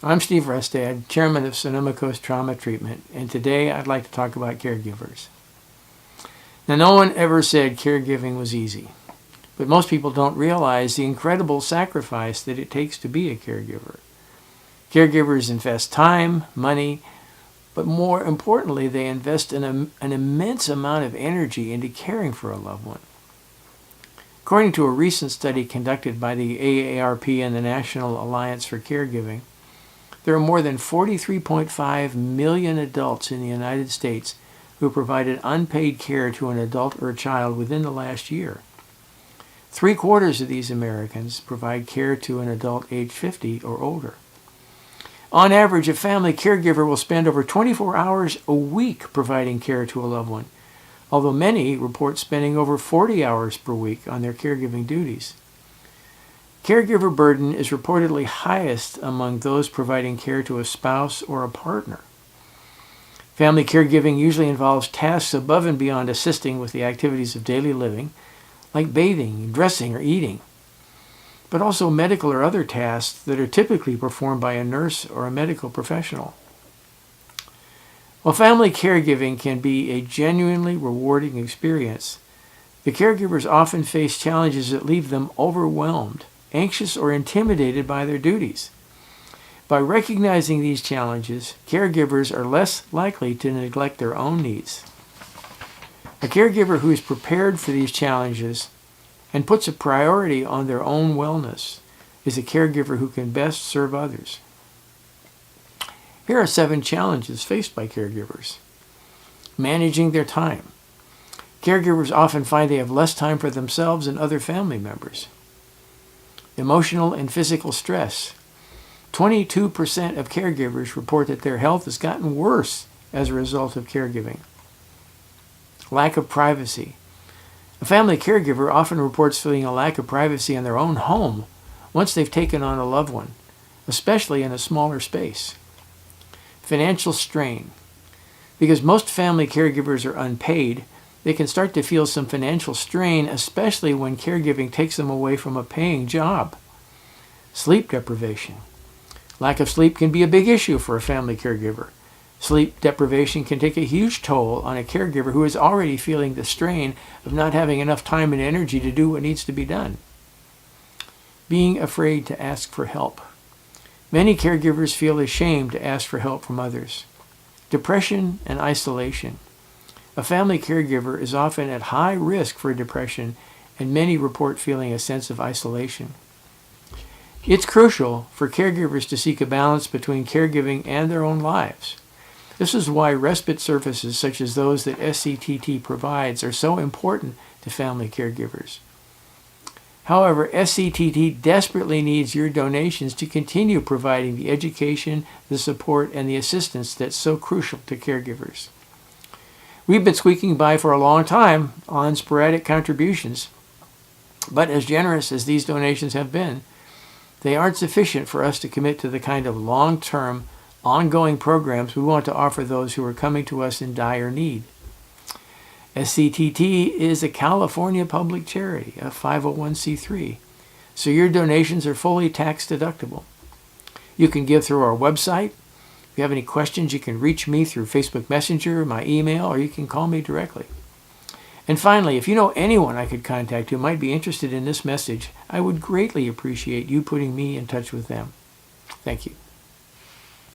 I'm Steve Rustad, Chairman of Sonoma Coast Trauma Treatment, and today I'd like to talk about caregivers. Now, no one ever said caregiving was easy, but most people don't realize the incredible sacrifice that it takes to be a caregiver. Caregivers invest time, money, but more importantly, they invest an immense amount of energy into caring for a loved one. According to a recent study conducted by the AARP and the National Alliance for Caregiving, there are more than 43.5 million adults in the United States who provided unpaid care to an adult or a child within the last year. 3/4 of these Americans provide care to an adult age 50 or older. On average, a family caregiver will spend over 24 hours a week providing care to a loved one, although many report spending over 40 hours per week on their caregiving duties. Caregiver burden is reportedly highest among those providing care to a spouse or a partner. Family caregiving usually involves tasks above and beyond assisting with the activities of daily living, like bathing, dressing, or eating, but also medical or other tasks that are typically performed by a nurse or a medical professional. While family caregiving can be a genuinely rewarding experience, the caregivers often face challenges that leave them overwhelmed, anxious, or intimidated by their duties. By recognizing these challenges, caregivers are less likely to neglect their own needs. A caregiver who is prepared for these challenges and puts a priority on their own wellness is a caregiver who can best serve others. Here are 7 challenges faced by caregivers. Managing their time. Caregivers often find they have less time for themselves and other family members. Emotional and physical stress. 22% of caregivers report that their health has gotten worse as a result of caregiving. Lack of privacy. A family caregiver often reports feeling a lack of privacy in their own home once they've taken on a loved one, especially in a smaller space. Financial strain. Because most family caregivers are unpaid, they can start to feel some financial strain, especially when caregiving takes them away from a paying job. Sleep deprivation. Lack of sleep can be a big issue for a family caregiver. Sleep deprivation can take a huge toll on a caregiver who is already feeling the strain of not having enough time and energy to do what needs to be done. Being afraid to ask for help. Many caregivers feel ashamed to ask for help from others. Depression and isolation. A family caregiver is often at high risk for depression, and many report feeling a sense of isolation. It's crucial for caregivers to seek a balance between caregiving and their own lives. This is why respite services such as those that SCTT provides are so important to family caregivers. However, SCTT desperately needs your donations to continue providing the education, the support, and the assistance that's so crucial to caregivers. We've been squeaking by for a long time on sporadic contributions, but as generous as these donations have been, they aren't sufficient for us to commit to the kind of long-term, ongoing programs we want to offer those who are coming to us in dire need. SCTT is a California public charity, a 501c3, so your donations are fully tax deductible. You can give through our website. If you have any questions, you can reach me through Facebook Messenger, my email, or you can call me directly. And finally, if you know anyone I could contact who might be interested in this message, I would greatly appreciate you putting me in touch with them. Thank you.